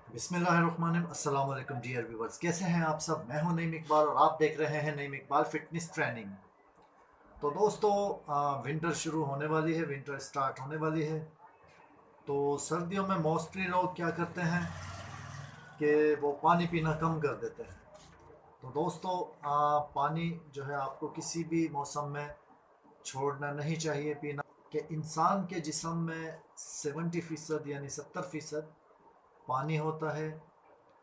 बिस्मिल्लाहिर्रहमानिर्रहीम। अस्सलाम वालेकुम डियर व्यूवर्स, कैसे हैं आप सब। मैं हूं नईम इकबाल और आप देख रहे हैं नईम इकबाल फिटनेस ट्रेनिंग। तो दोस्तों, विंटर शुरू होने वाली है, विंटर स्टार्ट होने वाली है। तो सर्दियों में मोस्टली लोग क्या करते हैं कि वो पानी पीना कम कर देते हैं। तो दोस्तों, पानी जो है आपको किसी भी मौसम में छोड़ना नहीं चाहिए पीना। कि इंसान के जिस्म में 70% यानी 70% पानी होता है,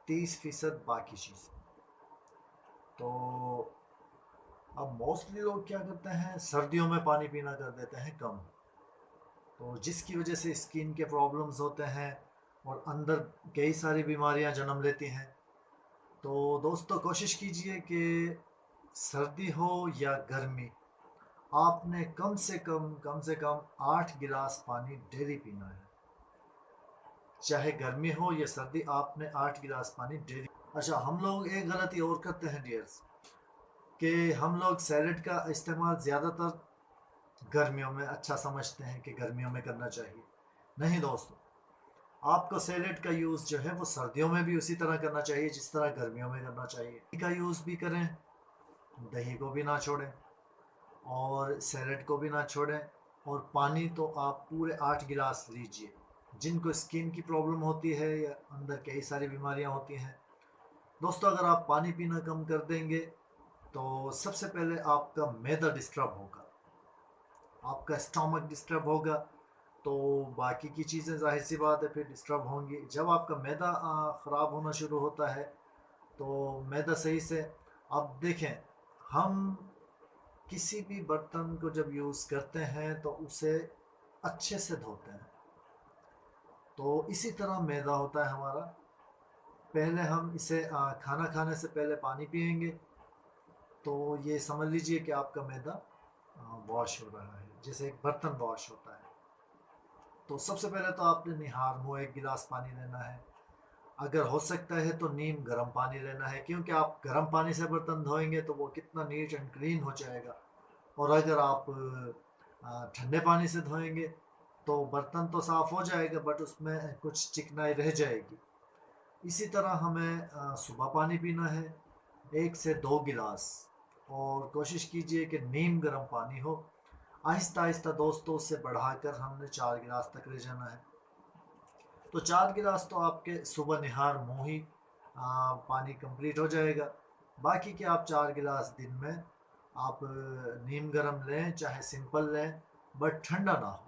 30% बाकी चीज़। तो अब मोस्टली लोग क्या करते हैं, सर्दियों में पानी पीना कर देते हैं कम। तो जिसकी वजह से स्किन के प्रॉब्लम्स होते हैं और अंदर कई सारी बीमारियां जन्म लेती हैं। तो दोस्तों, कोशिश कीजिए कि सर्दी हो या गर्मी, आपने कम से कम 8 गिलास पानी डेली पीना है। चाहे गर्मी हो या सर्दी, आपने 8 गिलास पानी डेली। अच्छा, हम लोग एक गलती और करते हैं डियर्स, कि हम लोग सैलेड का इस्तेमाल ज़्यादातर गर्मियों में अच्छा समझते हैं कि गर्मियों में करना चाहिए। नहीं दोस्तों, आपको सैलेड का यूज़ जो है वो सर्दियों में भी उसी तरह करना चाहिए जिस तरह गर्मियों में करना चाहिए। दही का यूज़ भी करें, दही को भी ना छोड़ें और सैलेड को भी ना छोड़ें। और पानी तो आप पूरे 8 गिलास लीजिए। जिनको स्किन की प्रॉब्लम होती है या अंदर कई सारी बीमारियां होती हैं, दोस्तों अगर आप पानी पीना कम कर देंगे तो सबसे पहले आपका मैदा डिस्टर्ब होगा, आपका स्टमक डिस्टर्ब होगा। तो बाकी की चीज़ें जाहिर सी बात है फिर डिस्टर्ब होंगी। जब आपका मैदा ख़राब होना शुरू होता है तो मैदा सही से, अब देखें, हम किसी भी बर्तन को जब यूज़ करते हैं तो उसे अच्छे से धोते हैं। तो इसी तरह मैदा होता है हमारा। पहले हम इसे खाना खाने से पहले पानी पिएंगे तो ये समझ लीजिए कि आपका मैदा वॉश हो रहा है, जैसे एक बर्तन वॉश होता है। तो सबसे पहले तो आपने निहार मुँह 1 गिलास पानी लेना है। अगर हो सकता है तो नीम गर्म पानी लेना है, क्योंकि आप गर्म पानी से बर्तन धोएंगे तो वो कितना नीट एंड क्लीन हो जाएगा। और अगर आप ठंडे पानी से धोएंगे तो बर्तन तो साफ़ हो जाएगा बट उसमें कुछ चिकनाई रह जाएगी। इसी तरह हमें सुबह पानी पीना है 1 से 2 गिलास। और कोशिश कीजिए कि नीम गर्म पानी हो। आहिस्ता आहिस्ता दोस्तों उससे बढ़ाकर हमने 4 गिलास तक ले जाना है। तो 4 गिलास तो आपके सुबह निहार मुँह ही पानी कंप्लीट हो जाएगा। बाकी के आप 4 गिलास दिन में आप नीम गर्म लें चाहे सिंपल लें, बट ठंडा ना हो,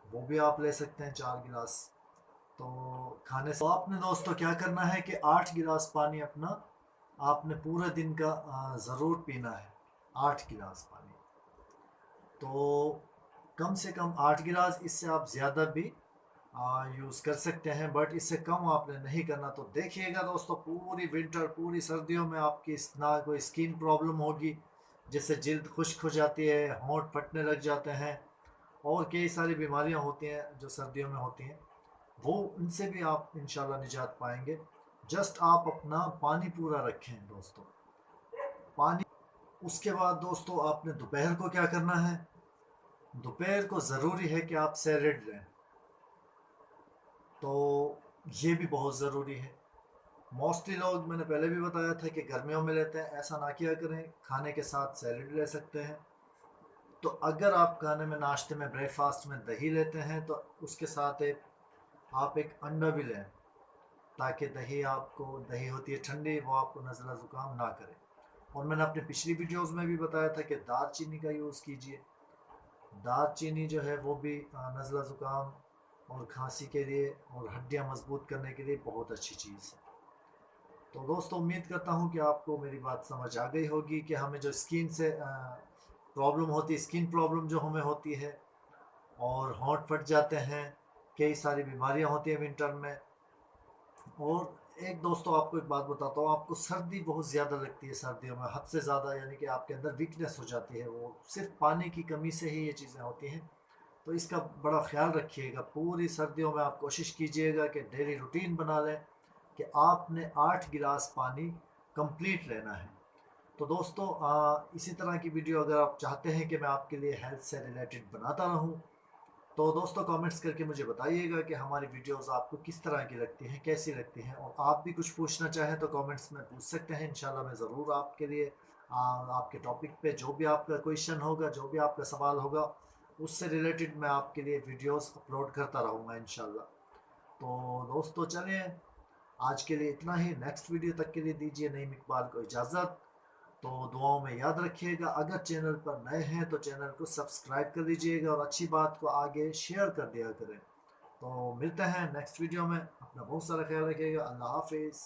वो भी आप ले सकते हैं 4 गिलास। तो खाने से तो आपने दोस्तों क्या करना है कि 8 गिलास पानी अपना आपने पूरे दिन का ज़रूर पीना है। 8 गिलास पानी तो कम से कम 8 गिलास, इससे आप ज़्यादा भी यूज़ कर सकते हैं बट इससे कम आपने नहीं करना। तो देखिएगा दोस्तों, पूरी विंटर पूरी सर्दियों में आपकी ना कोई स्किन प्रॉब्लम होगी, जिससे जल्द खुश्क हो जाती है, होंठ फटने लग जाते हैं और कई सारी बीमारियां होती हैं जो सर्दियों में होती हैं, वो उनसे भी आप इंशाल्लाह निजात पाएंगे। जस्ट आप अपना पानी पूरा रखें दोस्तों, पानी। उसके बाद दोस्तों आपने दोपहर को क्या करना है, दोपहर को ज़रूरी है कि आप सैलेड लें। तो ये भी बहुत ज़रूरी है। मोस्टली लोग, मैंने पहले भी बताया था कि गर्मियों में लेते हैं, ऐसा ना किया करें, खाने के साथ सैलेड ले सकते हैं। तो अगर आप खाने में नाश्ते में ब्रेकफास्ट में दही लेते हैं तो उसके साथ आप एक अंडा भी लें, ताकि दही होती है ठंडी, वो आपको नज़ला ज़ुकाम ना करे। और मैंने अपने पिछली वीडियोस में भी बताया था कि दालचीनी का यूज़ कीजिए। दालचीनी जो है वो भी नज़ला ज़ुकाम और खांसी के लिए और हड्डियां मजबूत करने के लिए बहुत अच्छी चीज़ है। तो दोस्तों, उम्मीद करता हूँ कि आपको मेरी बात समझ आ गई होगी कि हमें जो स्किन से प्रॉब्लम होती है, स्किन प्रॉब्लम जो हमें होती है और होंठ फट जाते हैं, कई सारी बीमारियां होती हैं विंटर में। और एक दोस्तों आपको एक बात बताता हूँ, आपको सर्दी बहुत ज़्यादा लगती है सर्दियों में, हद से ज़्यादा, यानी कि आपके अंदर वीकनेस हो जाती है, वो सिर्फ पानी की कमी से ही ये चीज़ें होती हैं। तो इसका बड़ा ख्याल रखिएगा। पूरी सर्दियों में आप कोशिश कीजिएगा कि डेली रूटीन बना लें कि आपने 8 गिलास पानी कंप्लीट लेना है। तो दोस्तों, इसी तरह की वीडियो अगर आप चाहते हैं कि मैं आपके लिए हेल्थ से रिलेटेड बनाता रहूं, तो दोस्तों कमेंट्स करके मुझे बताइएगा कि हमारी वीडियोस आपको किस तरह की लगती हैं, कैसी लगती हैं, और आप भी कुछ पूछना चाहें तो कमेंट्स में पूछ सकते हैं। इंशाल्लाह मैं ज़रूर आपके लिए आपके टॉपिक पे जो भी आपका क्वेश्चन होगा, जो भी आपका सवाल होगा, उससे रिलेटेड मैं आपके लिए वीडियोस अपलोड करता रहूँगा इंशाल्लाह। तो दोस्तों चलिए, आज के लिए इतना ही। नेक्स्ट वीडियो तक के लिए दीजिए नईम इकबाल को इजाज़त। तो दुआओं में याद रखिएगा। अगर चैनल पर नए हैं तो चैनल को सब्सक्राइब कर लीजिएगा और अच्छी बात को आगे शेयर कर दिया करें। तो मिलते हैं नेक्स्ट वीडियो में। अपना बहुत सारा ख्याल रखिएगा। अल्लाह हाफिज़।